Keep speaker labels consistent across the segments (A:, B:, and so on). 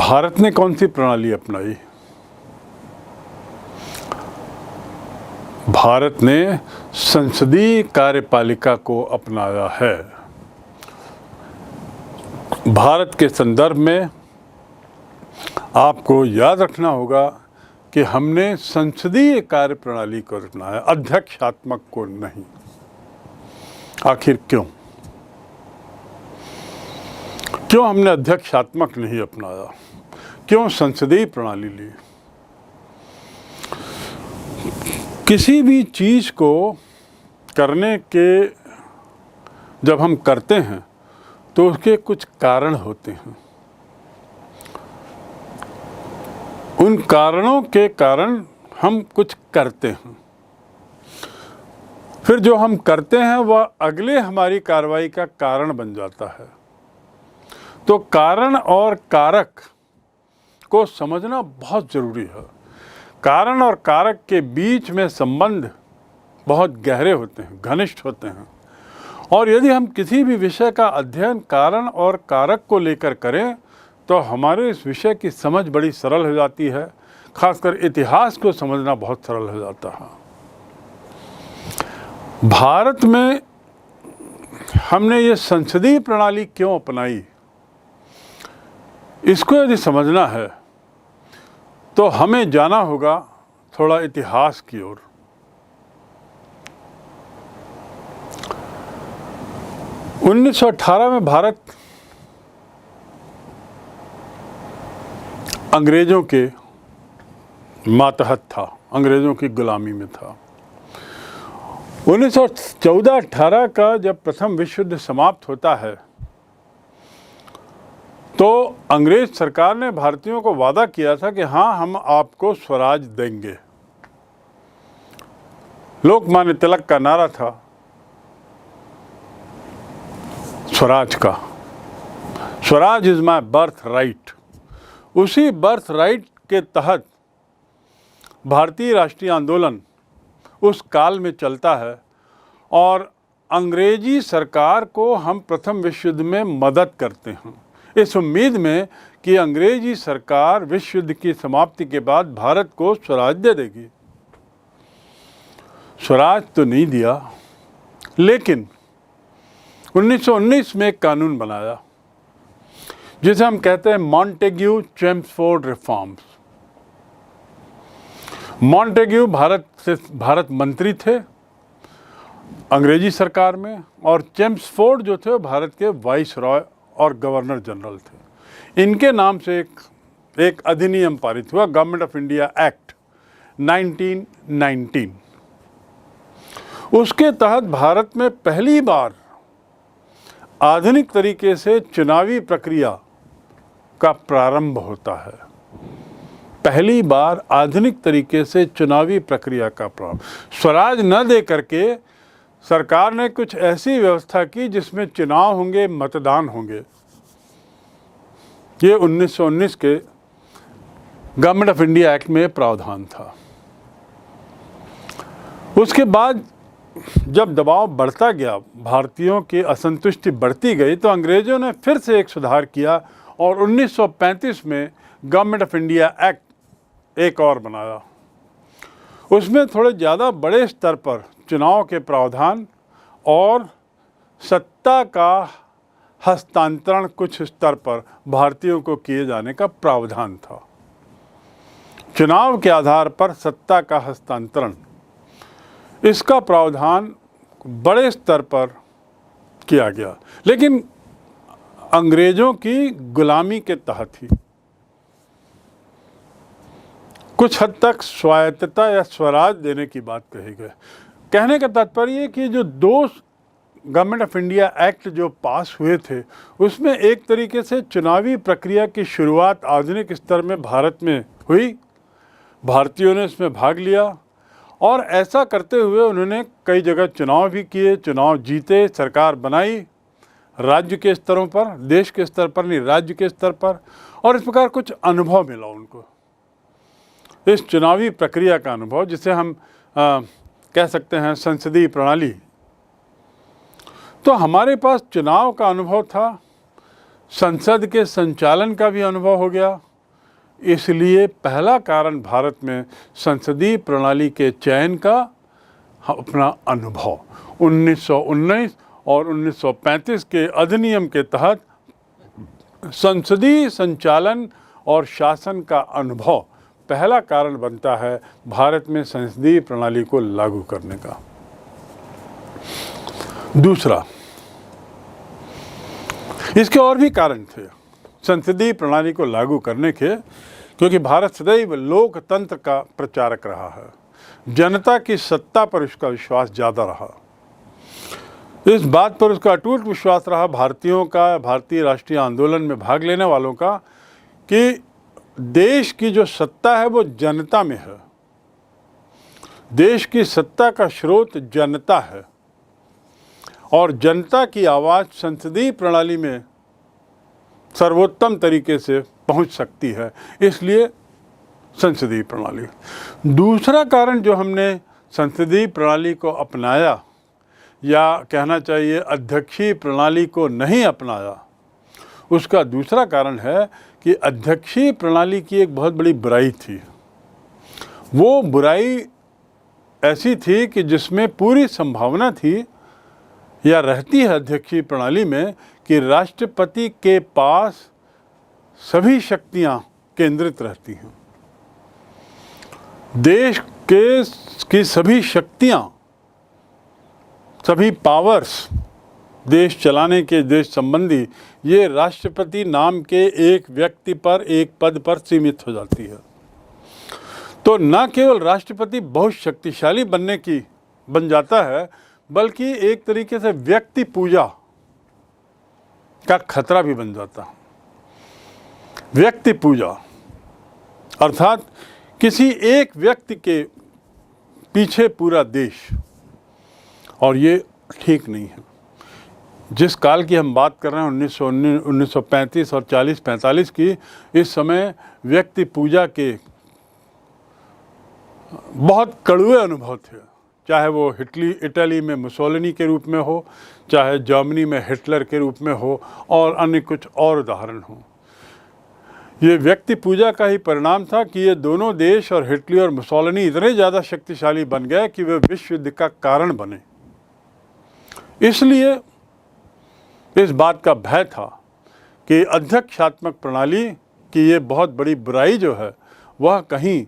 A: भारत ने कौन सी प्रणाली अपनाई? भारत ने संसदीय कार्यपालिका को अपनाया है। भारत के संदर्भ में आपको याद रखना होगा कि हमने संसदीय कार्यप्रणाली को अपनाया, अध्यक्षात्मक को नहीं। आखिर क्यों हमने अध्यक्षात्मक नहीं अपनाया? क्यों संसदीय प्रणाली ली? किसी भी चीज़ को करने के जब हम करते हैं तो उसके कुछ कारण होते हैं। उन कारणों के कारण हम कुछ करते हैं, फिर जो हम करते हैं वह अगले हमारी कार्रवाई का कारण बन जाता है। तो कारण और कारक को समझना बहुत ज़रूरी है। कारण और कारक के बीच में संबंध बहुत गहरे होते हैं, घनिष्ठ होते हैं। और यदि हम किसी भी विषय का अध्ययन कारण और कारक को लेकर करें तो हमारे इस विषय की समझ बड़ी सरल हो जाती है। खासकर इतिहास को समझना बहुत सरल हो जाता है। भारत में हमने ये संसदीय प्रणाली क्यों अपनाई, इसको यदि समझना है तो हमें जाना होगा थोड़ा इतिहास की ओर। 1918 में भारत अंग्रेज़ों के मातहत था, अंग्रेज़ों की गुलामी में था। 1914-18 का जब प्रथम विश्व युद्ध समाप्त होता है तो अंग्रेज सरकार ने भारतीयों को वादा किया था कि हाँ, हम आपको स्वराज देंगे। लोकमान्य तिलक का नारा था स्वराज का, Swaraj is my birth right. उसी बर्थ राइट के तहत भारतीय राष्ट्रीय आंदोलन उस काल में चलता है और अंग्रेजी सरकार को हम प्रथम विश्व युद्ध में मदद करते हैं, इस उम्मीद में कि अंग्रेजी सरकार विश्व युद्ध की समाप्ति के बाद भारत को स्वराज दे देगी। स्वराज तो नहीं दिया, लेकिन 1919 में एक कानून बनाया जिसे हम कहते हैं मॉन्टेग्यू-चेम्सफोर्ड रिफॉर्म्स। मॉन्टेग्यू भारत मंत्री थे अंग्रेजी सरकार में, और चेम्सफोर्ड जो थे भारत के वाइस रॉय और गवर्नर जनरल थे। इनके नाम से एक अधिनियम पारित हुआ, गवर्नमेंट ऑफ इंडिया एक्ट 1919। उसके तहत भारत में पहली बार आधुनिक तरीके से चुनावी प्रक्रिया का प्रारंभ होता है। पहली बार आधुनिक तरीके से चुनावी प्रक्रिया का प्रारंभ। स्वराज न दे करके सरकार ने कुछ ऐसी व्यवस्था की जिसमें चुनाव होंगे, मतदान होंगे। ये 1919 के गवर्नमेंट ऑफ इंडिया एक्ट में प्रावधान था। उसके बाद जब दबाव बढ़ता गया, भारतीयों की असंतुष्टि बढ़ती गई, तो अंग्रेज़ों ने फिर से एक सुधार किया और 1935 में गवर्नमेंट ऑफ इंडिया एक्ट एक और बनाया। उसमें थोड़े ज़्यादा बड़े स्तर पर चुनाव के प्रावधान और सत्ता का हस्तांतरण कुछ स्तर पर भारतीयों को किए जाने का प्रावधान था। चुनाव के आधार पर सत्ता का हस्तांतरण, इसका प्रावधान बड़े स्तर पर किया गया, लेकिन अंग्रेज़ों की गुलामी के तहत ही। कुछ हद तक स्वायत्तता या स्वराज देने की बात कही गई। कहने का तात्पर्य कि जो दो गवर्नमेंट ऑफ इंडिया एक्ट जो पास हुए थे, उसमें एक तरीके से चुनावी प्रक्रिया की शुरुआत आधुनिक स्तर में भारत में हुई। भारतीयों ने इसमें भाग लिया और ऐसा करते हुए उन्होंने कई जगह चुनाव भी किए, चुनाव जीते, सरकार बनाई राज्य के स्तरों पर, देश के स्तर पर नहीं, राज्य के स्तर पर। और इस प्रकार कुछ अनुभव मिला उनको, इस चुनावी प्रक्रिया का अनुभव, जिसे हम कह सकते हैं संसदीय प्रणाली। तो हमारे पास चुनाव का अनुभव था, संसद के संचालन का भी अनुभव हो गया इसलिए पहला कारण भारत में संसदीय प्रणाली के चयन का अपना अनुभव 1919 और 1935 के अधिनियम के तहत संसदीय संचालन और शासन का अनुभव पहला कारण बनता है भारत में संसदीय प्रणाली को लागू करने का। दूसरा, इसके और भी कारण थे संसदीय प्रणाली को लागू करने के, क्योंकि भारत सदैव लोकतंत्र का प्रचारक रहा है। जनता की सत्ता पर उसका विश्वास ज़्यादा रहा। इस बात पर उसका अटूट विश्वास रहा भारतीयों का, भारतीय राष्ट्रीय आंदोलन में भाग लेने वालों का, कि देश की जो सत्ता है वो जनता में है। देश की सत्ता का स्रोत जनता है और जनता की आवाज़ संसदीय प्रणाली में सर्वोत्तम तरीके से पहुंच सकती है, इसलिए संसदीय प्रणाली। दूसरा कारण जो हमने संसदीय प्रणाली को अपनाया, या कहना चाहिए अध्यक्षीय प्रणाली को नहीं अपनाया, उसका दूसरा कारण है कि अध्यक्षीय प्रणाली की एक बहुत बड़ी बुराई थी। वो बुराई ऐसी थी कि जिसमें पूरी संभावना थी या रहती है अध्यक्षीय प्रणाली में कि राष्ट्रपति के पास सभी शक्तियां केंद्रित रहती हैं। देश की सभी शक्तियां, सभी पावर्स, देश चलाने के, देश संबंधी, ये राष्ट्रपति नाम के एक व्यक्ति पर, एक पद पर सीमित हो जाती है। तो न केवल राष्ट्रपति बहुत शक्तिशाली बन जाता है, बल्कि एक तरीके से व्यक्ति पूजा का खतरा भी बन जाता है। व्यक्ति पूजा अर्थात किसी एक व्यक्ति के पीछे पूरा देश, और ये ठीक नहीं है। जिस काल की हम बात कर रहे हैं 1935 और 40-45 की, इस समय व्यक्ति पूजा के बहुत कड़वे अनुभव थे। चाहे वो इटली में मुसोलिनी के रूप में हो, चाहे जर्मनी में हिटलर के रूप में हो, और अन्य कुछ और उदाहरण हो। ये व्यक्ति पूजा का ही परिणाम था कि ये दोनों देश और हिटलर और मुसोलिनी इतने ज़्यादा शक्तिशाली बन गए कि वे विश्व युद्ध का कारण बने। इसलिए इस बात का भय था कि अध्यक्षात्मक प्रणाली की ये बहुत बड़ी बुराई जो है वह कहीं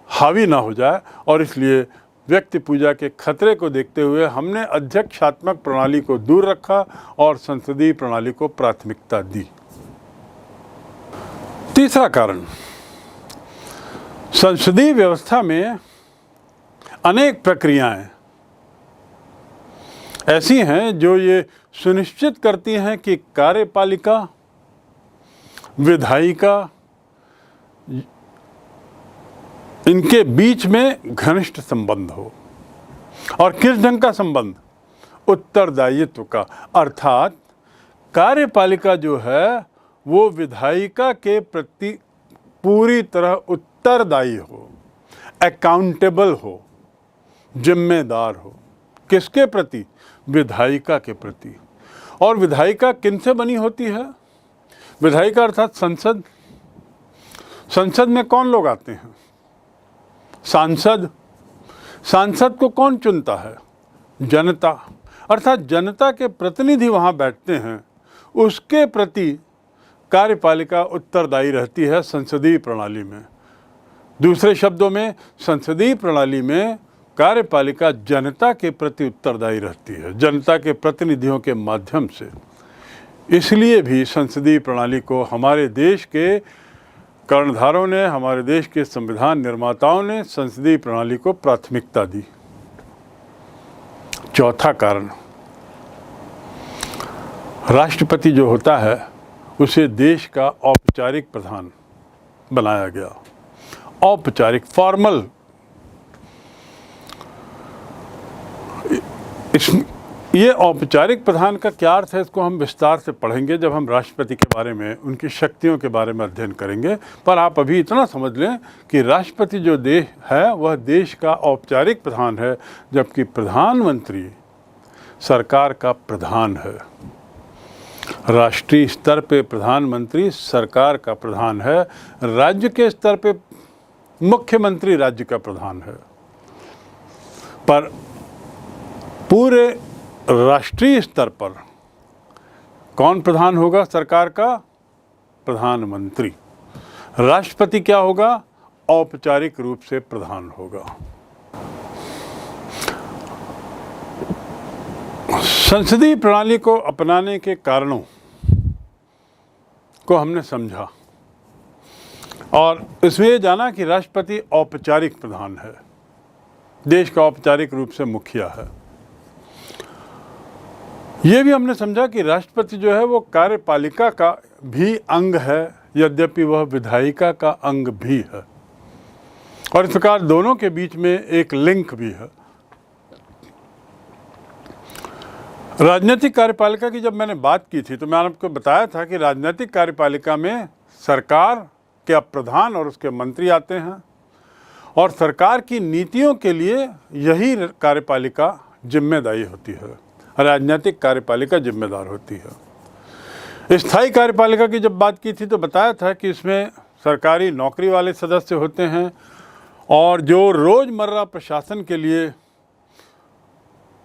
A: हावी ना हो जाए, और इसलिए व्यक्ति पूजा के खतरे को देखते हुए हमने अध्यक्षात्मक प्रणाली को दूर रखा और संसदीय प्रणाली को प्राथमिकता दी। तीसरा कारण, संसदीय व्यवस्था में अनेक प्रक्रियाएं ऐसी हैं जो ये सुनिश्चित करती हैं कि कार्यपालिका, विधायिका, इनके बीच में घनिष्ठ संबंध हो। और किस ढंग का संबंध? उत्तरदायित्व का। अर्थात कार्यपालिका जो है वो विधायिका के प्रति पूरी तरह उत्तरदायी हो, अकाउंटेबल हो, जिम्मेदार हो। किसके प्रति? विधायिका के प्रति। और विधायिका किनसे बनी होती है? विधायिका अर्थात संसद। संसद में कौन लोग आते हैं? सांसद। सांसद को कौन चुनता है? जनता। अर्थात जनता के प्रतिनिधि वहाँ बैठते हैं, उसके प्रति कार्यपालिका उत्तरदायी रहती है संसदीय प्रणाली में। दूसरे शब्दों में, संसदीय प्रणाली में कार्यपालिका जनता के प्रति उत्तरदायी रहती है, जनता के प्रतिनिधियों के माध्यम से। इसलिए भी संसदीय प्रणाली को हमारे देश के कर्णधारों ने, हमारे देश के संविधान निर्माताओं ने संसदीय प्रणाली को प्राथमिकता दी। चौथा कारण, राष्ट्रपति जो होता है उसे देश का औपचारिक प्रधान बनाया गया। औपचारिक, फॉर्मल। ये औपचारिक प्रधान का क्या अर्थ है, इसको हम विस्तार से पढ़ेंगे जब हम राष्ट्रपति के बारे में, उनकी शक्तियों के बारे में अध्ययन करेंगे। पर आप अभी इतना समझ लें कि राष्ट्रपति जो देश है वह देश का औपचारिक प्रधान है, जबकि प्रधानमंत्री सरकार का प्रधान है। राष्ट्रीय स्तर पे प्रधानमंत्री सरकार का प्रधान है, राज्य के स्तर पे मुख्यमंत्री राज्य का प्रधान है, पर पूरे राष्ट्रीय स्तर पर कौन प्रधान होगा सरकार का? प्रधानमंत्री। राष्ट्रपति क्या होगा? औपचारिक रूप से प्रधान होगा। संसदीय प्रणाली को अपनाने के कारणों को हमने समझा और इसमें ये जाना कि राष्ट्रपति औपचारिक प्रधान है, देश का औपचारिक रूप से मुखिया है। ये भी हमने समझा कि राष्ट्रपति जो है वो कार्यपालिका का भी अंग है, यद्यपि वह विधायिका का अंग भी है, और इस प्रकार दोनों के बीच में एक लिंक भी है। राजनीतिक कार्यपालिका की जब मैंने बात की थी तो मैंने आपको बताया था कि राजनीतिक कार्यपालिका में सरकार के प्रधान और उसके मंत्री आते हैं और सरकार की नीतियों के लिए यही कार्यपालिका जिम्मेदारी होती है, राजनीतिक कार्यपालिका जिम्मेदार होती है। स्थायी कार्यपालिका की जब बात की थी तो बताया था कि इसमें सरकारी नौकरी वाले सदस्य होते हैं और जो रोज़मर्रा प्रशासन के लिए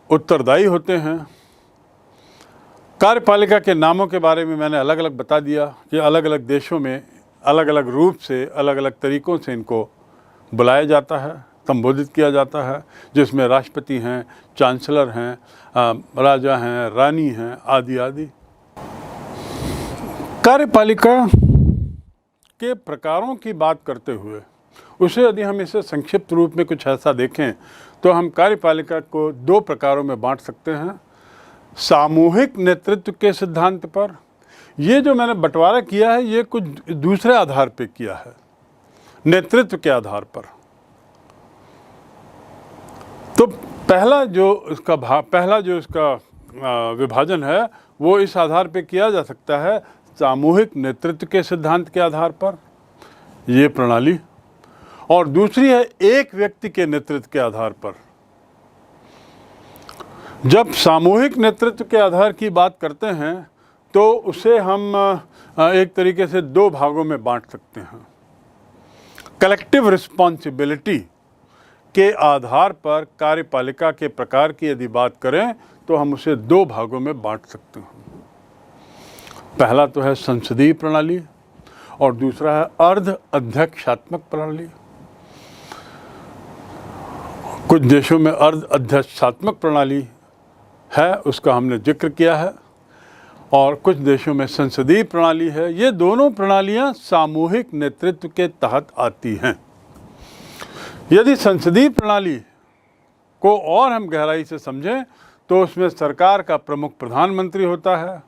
A: उत्तरदायी होते हैं। कार्यपालिका के नामों के बारे में मैंने अलग अलग बता दिया कि अलग अलग देशों में अलग अलग रूप से, अलग अलग तरीक़ों से इनको बुलाया जाता है, संबोधित किया जाता है, जिसमें राष्ट्रपति हैं, चांसलर हैं, राजा हैं, रानी हैं, आदि आदि। कार्यपालिका के प्रकारों की बात करते हुए उसे यदि हम इसे संक्षिप्त रूप में कुछ ऐसा देखें तो हम कार्यपालिका को दो प्रकारों में बांट सकते हैं। सामूहिक नेतृत्व के सिद्धांत पर, ये जो मैंने बंटवारा किया है ये कुछ दूसरे आधार पे किया है, नेतृत्व के आधार पर। तो पहला जो इसका विभाजन है वो इस आधार पे किया जा सकता है, सामूहिक नेतृत्व के सिद्धांत के आधार पर ये प्रणाली, और दूसरी है एक व्यक्ति के नेतृत्व के आधार पर। जब सामूहिक नेतृत्व के आधार की बात करते हैं तो उसे हम एक तरीके से दो भागों में बांट सकते हैं। कलेक्टिव रिस्पॉन्सिबिलिटी के आधार पर कार्यपालिका के प्रकार की यदि बात करें तो हम उसे दो भागों में बांट सकते हैं। पहला तो है संसदीय प्रणाली और दूसरा है अर्ध अध्यक्षात्मक प्रणाली। कुछ देशों में अर्ध अध्यक्षात्मक प्रणाली है, उसका हमने जिक्र किया है, और कुछ देशों में संसदीय प्रणाली है। ये दोनों प्रणालियां सामूहिक नेतृत्व के तहत आती हैं। यदि संसदीय प्रणाली को और हम गहराई से समझें तो उसमें सरकार का प्रमुख प्रधानमंत्री होता है,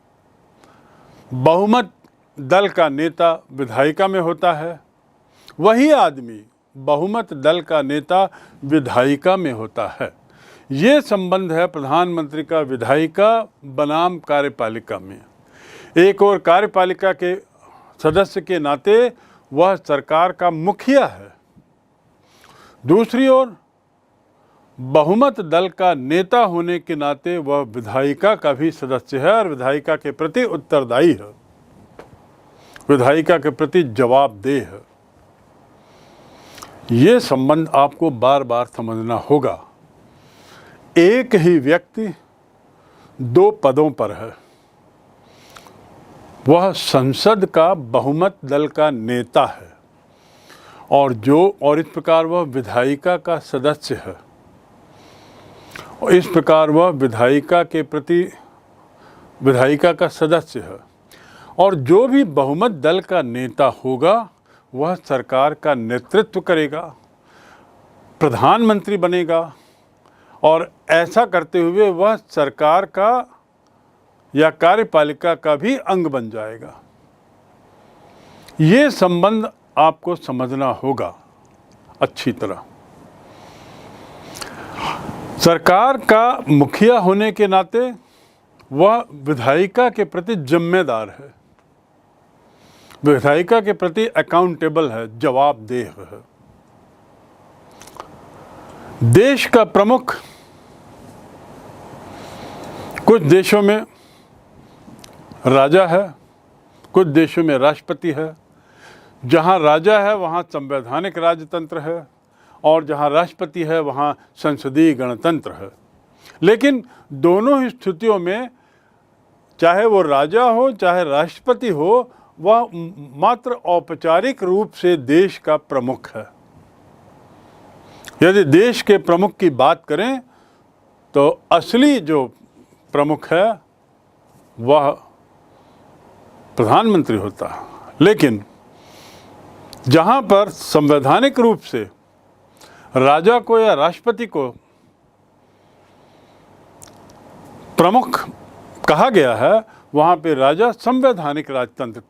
A: बहुमत दल का नेता विधायिका में होता है, वही आदमी बहुमत दल का नेता विधायिका में होता है। ये संबंध है प्रधानमंत्री का विधायिका बनाम कार्यपालिका में। एक और कार्यपालिका के सदस्य के नाते वह सरकार का मुखिया है, दूसरी ओर बहुमत दल का नेता होने के नाते वह विधायिका का भी सदस्य है और विधायिका के प्रति उत्तरदायी है, विधायिका के प्रति जवाबदेह है। ये संबंध आपको बार बार समझना होगा। एक ही व्यक्ति दो पदों पर है, वह संसद का बहुमत दल का नेता है और इस प्रकार वह विधायिका का सदस्य है, और इस प्रकार वह विधायिका के प्रति विधायिका का सदस्य है। और जो भी बहुमत दल का नेता होगा वह सरकार का नेतृत्व करेगा, प्रधानमंत्री बनेगा, और ऐसा करते हुए वह सरकार का या कार्यपालिका का भी अंग बन जाएगा। ये संबंध आपको समझना होगा अच्छी तरह। सरकार का मुखिया होने के नाते वह विधायिका के प्रति जिम्मेदार है, विधायिका के प्रति अकाउंटेबल है, जवाबदेह है। देश का प्रमुख, कुछ देशों में राजा है, कुछ देशों में राष्ट्रपति है। जहाँ राजा है वहाँ संवैधानिक राजतंत्र है, और जहाँ राष्ट्रपति है वहाँ संसदीय गणतंत्र है। लेकिन दोनों ही स्थितियों में, चाहे वो राजा हो चाहे राष्ट्रपति हो, वह मात्र औपचारिक रूप से देश का प्रमुख है। यदि देश के प्रमुख की बात करें तो असली जो प्रमुख है वह प्रधानमंत्री होता है। लेकिन जहाँ पर संवैधानिक रूप से राजा को या राष्ट्रपति को प्रमुख कहा गया है, वहाँ पे राजा संवैधानिक राजतंत्र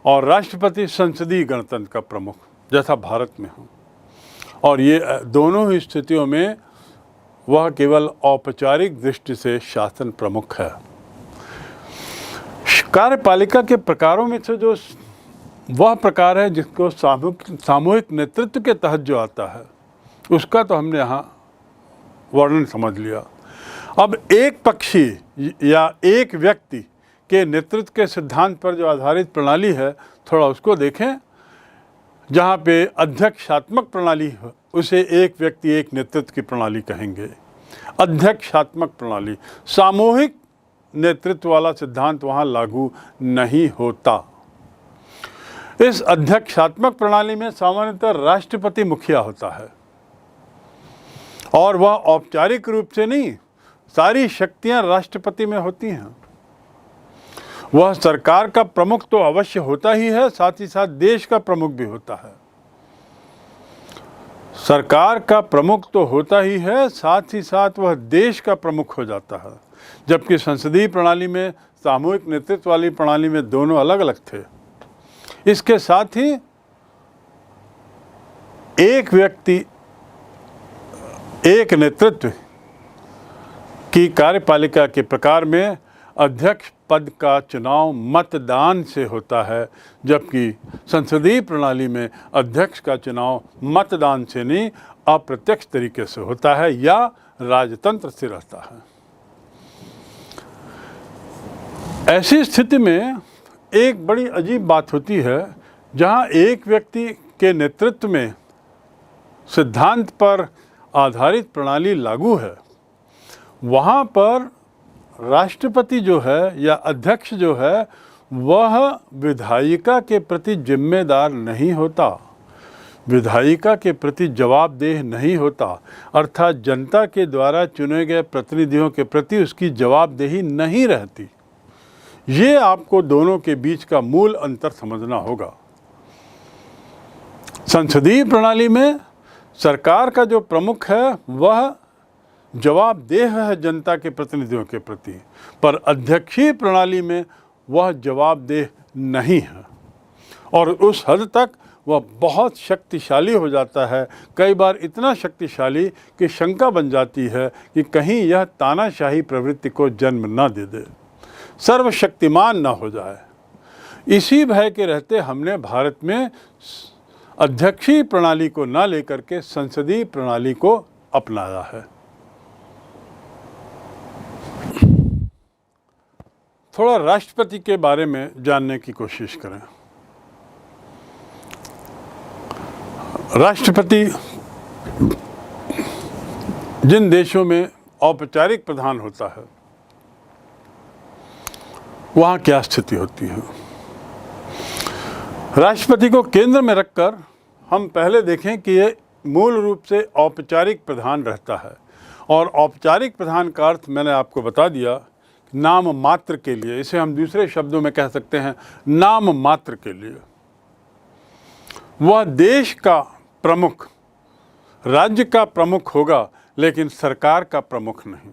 A: और राष्ट्रपति संसदीय गणतंत्र का प्रमुख, जैसा भारत में हो। और ये दोनों ही स्थितियों में वह केवल औपचारिक दृष्टि से शासन प्रमुख है। कार्यपालिका के प्रकारों में से जो वह प्रकार है जिसको सामूहिक नेतृत्व के तहत जो आता है, उसका तो हमने यहाँ वर्णन समझ लिया। अब एक पक्षी या एक व्यक्ति के नेतृत्व के सिद्धांत पर जो आधारित प्रणाली है, थोड़ा उसको देखें। जहाँ पे अध्यक्षात्मक प्रणाली है, उसे एक व्यक्ति एक नेतृत्व की प्रणाली कहेंगे। अध्यक्षात्मक प्रणाली, सामूहिक नेतृत्व वाला सिद्धांत वहाँ लागू नहीं होता। इस अध्यक्षात्मक प्रणाली में सामान्यतः राष्ट्रपति मुखिया होता है, और वह औपचारिक रूप से नहीं, सारी शक्तियां राष्ट्रपति में होती हैं। वह सरकार का प्रमुख तो अवश्य होता ही है, साथ ही साथ देश का प्रमुख भी होता है। सरकार का प्रमुख तो होता ही है, साथ ही साथ वह देश का प्रमुख हो जाता है। जबकि संसदीय प्रणाली में, सामूहिक नेतृत्व वाली प्रणाली में दोनों अलग अलग थे। इसके साथ ही एक व्यक्ति एक नेतृत्व की कार्यपालिका के प्रकार में अध्यक्ष पद का चुनाव मतदान से होता है, जबकि संसदीय प्रणाली में अध्यक्ष का चुनाव मतदान से नहीं, अप्रत्यक्ष तरीके से होता है या राजतंत्र से रहता है। ऐसी स्थिति में एक बड़ी अजीब बात होती है, जहां एक व्यक्ति के नेतृत्व में सिद्धांत पर आधारित प्रणाली लागू है, वहां पर राष्ट्रपति जो है या अध्यक्ष जो है, वह विधायिका के प्रति जिम्मेदार नहीं होता, विधायिका के प्रति जवाबदेह नहीं होता। अर्थात जनता के द्वारा चुने गए प्रतिनिधियों के प्रति उसकी जवाबदेही नहीं रहती। ये आपको दोनों के बीच का मूल अंतर समझना होगा। संसदीय प्रणाली में सरकार का जो प्रमुख है वह जवाबदेह है जनता के प्रतिनिधियों के प्रति, पर अध्यक्षीय प्रणाली में वह जवाबदेह नहीं है, और उस हद तक वह बहुत शक्तिशाली हो जाता है। कई बार इतना शक्तिशाली कि शंका बन जाती है कि कहीं यह तानाशाही प्रवृत्ति को जन्म न दे दे, सर्वशक्तिमान न हो जाए। इसी भय के रहते हमने भारत में अध्यक्षीय प्रणाली को न लेकर के संसदीय प्रणाली को अपनाया है। थोड़ा राष्ट्रपति के बारे में जानने की कोशिश करें। राष्ट्रपति जिन देशों में औपचारिक प्रधान होता है, वहाँ क्या स्थिति होती है। राष्ट्रपति को केंद्र में रखकर हम पहले देखें कि ये मूल रूप से औपचारिक प्रधान रहता है, और औपचारिक प्रधान का अर्थ मैंने आपको बता दिया, नाम मात्र के लिए। इसे हम दूसरे शब्दों में कह सकते हैं नाम मात्र के लिए। वह देश का प्रमुख, राज्य का प्रमुख होगा, लेकिन सरकार का प्रमुख नहीं।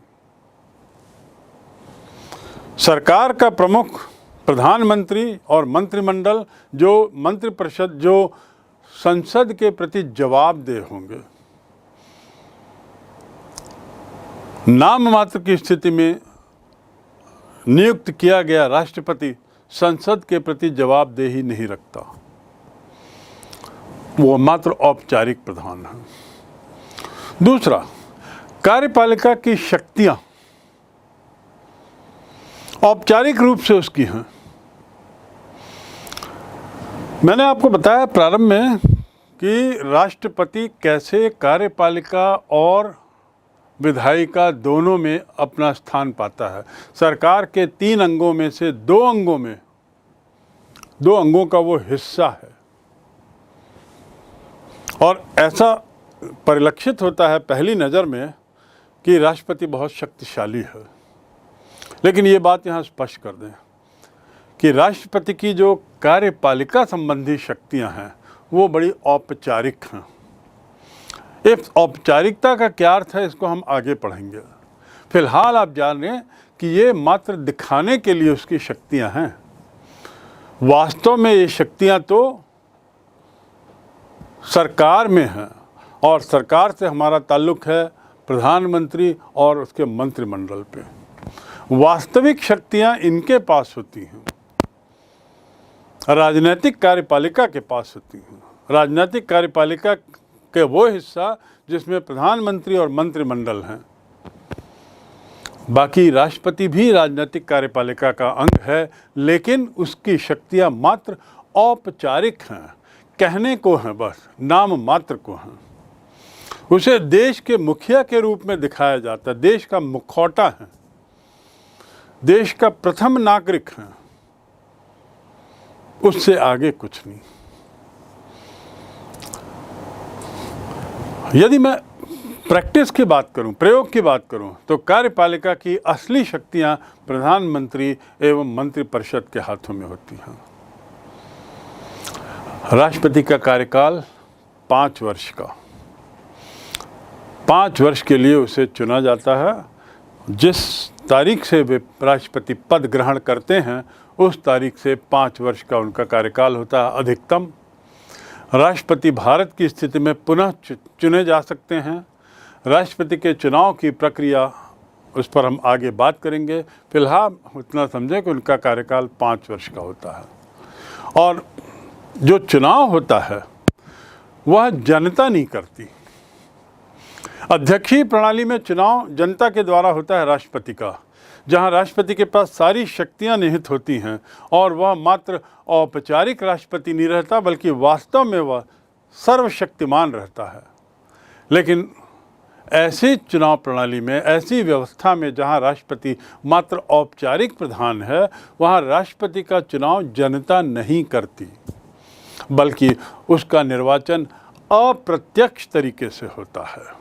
A: सरकार का प्रमुख प्रधानमंत्री और मंत्रिमंडल, जो मंत्रिपरिषद, जो संसद के प्रति जवाबदेह होंगे। नाम मात्र की स्थिति में नियुक्त किया गया राष्ट्रपति संसद के प्रति जवाबदेही नहीं रखता, वो मात्र औपचारिक प्रधान है। दूसरा, कार्यपालिका की शक्तियां औपचारिक रूप से उसकी हैं। मैंने आपको बताया प्रारंभ में कि राष्ट्रपति कैसे कार्यपालिका और विधायिका दोनों में अपना स्थान पाता है। सरकार के 3 अंगों में से 2 अंगों का वो हिस्सा है, और ऐसा परिलक्षित होता है पहली नज़र में कि राष्ट्रपति बहुत शक्तिशाली है। लेकिन ये बात यहाँ स्पष्ट कर दें कि राष्ट्रपति की जो कार्यपालिका संबंधी शक्तियाँ हैं वो बड़ी औपचारिक हैं। इस औपचारिकता का क्या अर्थ है, इसको हम आगे पढ़ेंगे। फिलहाल आप जान लें कि ये मात्र दिखाने के लिए उसकी शक्तियाँ हैं। वास्तव में ये शक्तियाँ तो सरकार में हैं, और सरकार से हमारा ताल्लुक़ है प्रधानमंत्री और उसके मंत्रिमंडल पे। वास्तविक शक्तियाँ इनके पास होती हैं, राजनीतिक कार्यपालिका के पास होती हैं। राजनीतिक कार्यपालिका के वो हिस्सा जिसमें प्रधानमंत्री और मंत्रिमंडल हैं। बाकी राष्ट्रपति भी राजनीतिक कार्यपालिका का अंग है, लेकिन उसकी शक्तियां मात्र औपचारिक हैं, कहने को हैं, बस नाम मात्र को हैं। उसे देश के मुखिया के रूप में दिखाया जाता है, देश का मुखौटा है, देश का प्रथम नागरिक है, उससे आगे कुछ नहीं। यदि मैं प्रैक्टिस की बात करूं, प्रयोग की बात करूं, तो कार्यपालिका की असली शक्तियां प्रधानमंत्री एवं मंत्रिपरिषद के हाथों में होती हैं। राष्ट्रपति का कार्यकाल 5 वर्ष का, 5 वर्ष के लिए उसे चुना जाता है। जिस तारीख से वे राष्ट्रपति पद ग्रहण करते हैं उस तारीख से 5 वर्ष का उनका कार्यकाल होता है अधिकतम। राष्ट्रपति भारत की स्थिति में पुनः चुने जा सकते हैं। राष्ट्रपति के चुनाव की प्रक्रिया, उस पर हम आगे बात करेंगे। फिलहाल इतना समझें कि उनका कार्यकाल 5 वर्ष का होता है, और जो चुनाव होता है वह जनता नहीं करती। अध्यक्षीय प्रणाली में चुनाव जनता के द्वारा होता है राष्ट्रपति का, जहां राष्ट्रपति के पास सारी शक्तियां निहित होती हैं, और वह मात्र औपचारिक राष्ट्रपति नहीं रहता बल्कि वास्तव में वह सर्वशक्तिमान रहता है। लेकिन ऐसी चुनाव प्रणाली में, ऐसी व्यवस्था में जहां राष्ट्रपति मात्र औपचारिक प्रधान है, वहां राष्ट्रपति का चुनाव जनता नहीं करती, बल्कि उसका निर्वाचन अप्रत्यक्ष तरीके से होता है।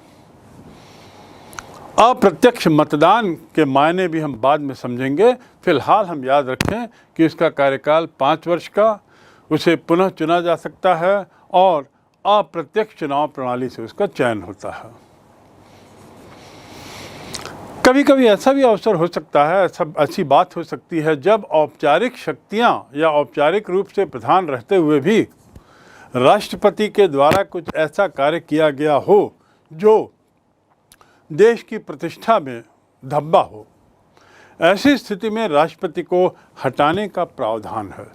A: अप्रत्यक्ष मतदान के मायने भी हम बाद में समझेंगे। फिलहाल हम याद रखें कि इसका कार्यकाल 5 वर्ष का, उसे पुनः चुना जा सकता है, और अप्रत्यक्ष चुनाव प्रणाली से उसका चयन होता है। कभी कभी ऐसा भी अवसर हो सकता है, ऐसी बात हो सकती है, जब औपचारिक शक्तियां या औपचारिक रूप से प्रधान रहते हुए भी राष्ट्रपति के द्वारा कुछ ऐसा कार्य किया गया हो जो देश की प्रतिष्ठा में धब्बा हो। ऐसी स्थिति में राष्ट्रपति को हटाने का प्रावधान है,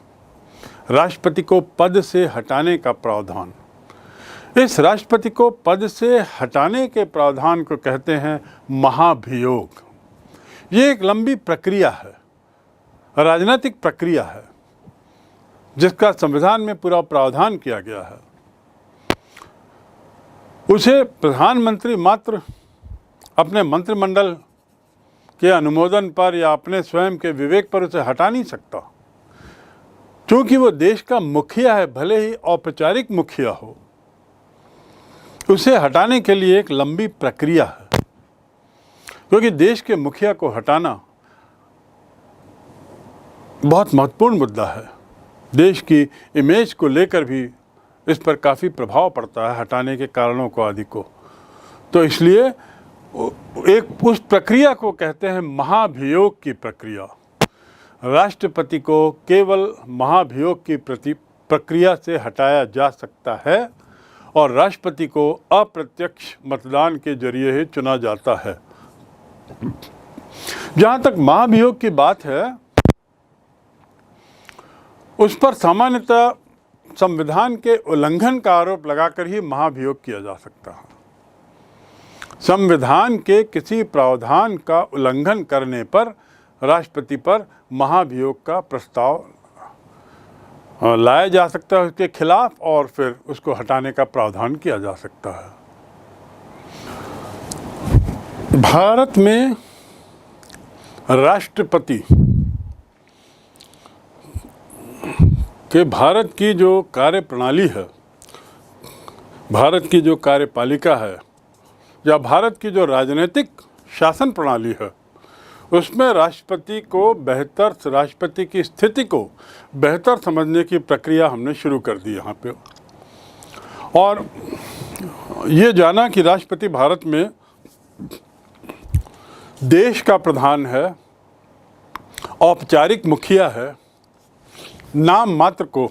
A: राष्ट्रपति को पद से हटाने का प्रावधान। इस राष्ट्रपति को पद से हटाने के प्रावधान को कहते हैं महाभियोग। ये एक लंबी प्रक्रिया है, राजनीतिक प्रक्रिया है, जिसका संविधान में पूरा प्रावधान किया गया है। उसे प्रधानमंत्री मात्र अपने मंत्रिमंडल के अनुमोदन पर या अपने स्वयं के विवेक पर उसे हटा नहीं सकता, क्योंकि वो देश का मुखिया है, भले ही औपचारिक मुखिया हो। उसे हटाने के लिए एक लंबी प्रक्रिया है, क्योंकि देश के मुखिया को हटाना बहुत महत्वपूर्ण मुद्दा है। देश की इमेज को लेकर भी इस पर काफ़ी प्रभाव पड़ता है, हटाने के कारणों को आदि को। तो इसलिए एक उस प्रक्रिया को कहते हैं महाभियोग की प्रक्रिया। राष्ट्रपति को केवल महाभियोग की प्रक्रिया से हटाया जा सकता है, और राष्ट्रपति को अप्रत्यक्ष मतदान के जरिए ही चुना जाता है। जहाँ तक महाभियोग की बात है, उस पर सामान्यतः संविधान के उल्लंघन का आरोप लगाकर ही महाभियोग किया जा सकता है। संविधान के किसी प्रावधान का उल्लंघन करने पर राष्ट्रपति पर महाभियोग का प्रस्ताव लाया जा सकता है उसके खिलाफ, और फिर उसको हटाने का प्रावधान किया जा सकता है। भारत में राष्ट्रपति के भारत की जो कार्यप्रणाली है, भारत की जो कार्यपालिका है, या भारत की जो राजनीतिक शासन प्रणाली है, उसमें राष्ट्रपति की स्थिति को बेहतर समझने की प्रक्रिया हमने शुरू कर दी यहाँ पे। और ये जाना कि राष्ट्रपति भारत में देश का प्रधान है, औपचारिक मुखिया है, नाम मात्र को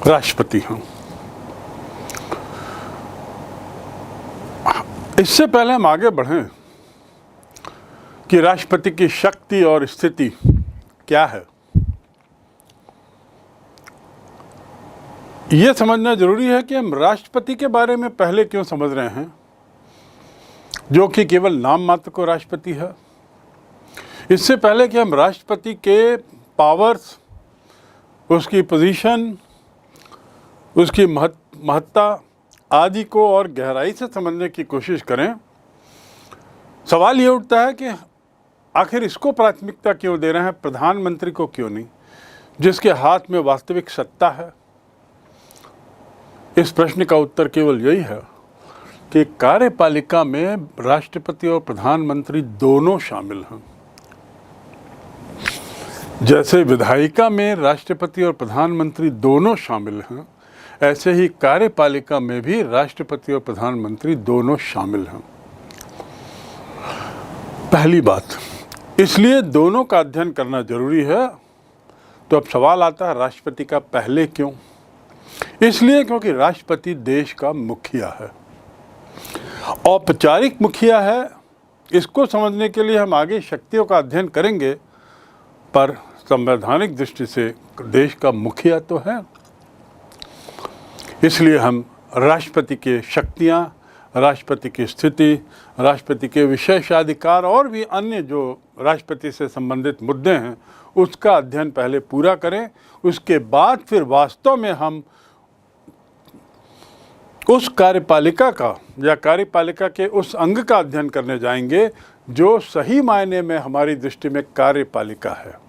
A: राष्ट्रपति हैं। इससे पहले हम आगे बढ़ें कि राष्ट्रपति की शक्ति और स्थिति क्या है, यह समझना जरूरी है कि हम राष्ट्रपति के बारे में पहले क्यों समझ रहे हैं, जो कि केवल नाम मात्र को राष्ट्रपति है। इससे पहले कि हम राष्ट्रपति के पावर्स, उसकी पोजीशन, उसकी महत्ता आदि को और गहराई से समझने की कोशिश करें, सवाल ये उठता है कि आखिर इसको प्राथमिकता क्यों दे रहे हैं, प्रधानमंत्री को क्यों नहीं, जिसके हाथ में वास्तविक सत्ता है। इस प्रश्न का उत्तर केवल यही है कि कार्यपालिका में राष्ट्रपति और प्रधानमंत्री दोनों शामिल हैं। जैसे विधायिका में राष्ट्रपति और प्रधानमंत्री दोनों शामिल हैं, ऐसे ही कार्यपालिका में भी राष्ट्रपति और प्रधानमंत्री दोनों शामिल हैं। पहली बात, इसलिए दोनों का अध्ययन करना जरूरी है। तो अब सवाल आता है राष्ट्रपति का पहले क्यों? इसलिए क्योंकि राष्ट्रपति देश का मुखिया है, औपचारिक मुखिया है। इसको समझने के लिए हम आगे शक्तियों का अध्ययन करेंगे, पर संवैधानिक दृष्टि से देश का मुखिया तो है। इसलिए हम राष्ट्रपति के शक्तियां, राष्ट्रपति की स्थिति, राष्ट्रपति के विशेषाधिकार और भी अन्य जो राष्ट्रपति से संबंधित मुद्दे हैं, उसका अध्ययन पहले पूरा करें। उसके बाद फिर वास्तव में हम उस कार्यपालिका का या कार्यपालिका के उस अंग का अध्ययन करने जाएंगे जो सही मायने में हमारी दृष्टि में कार्यपालिका है।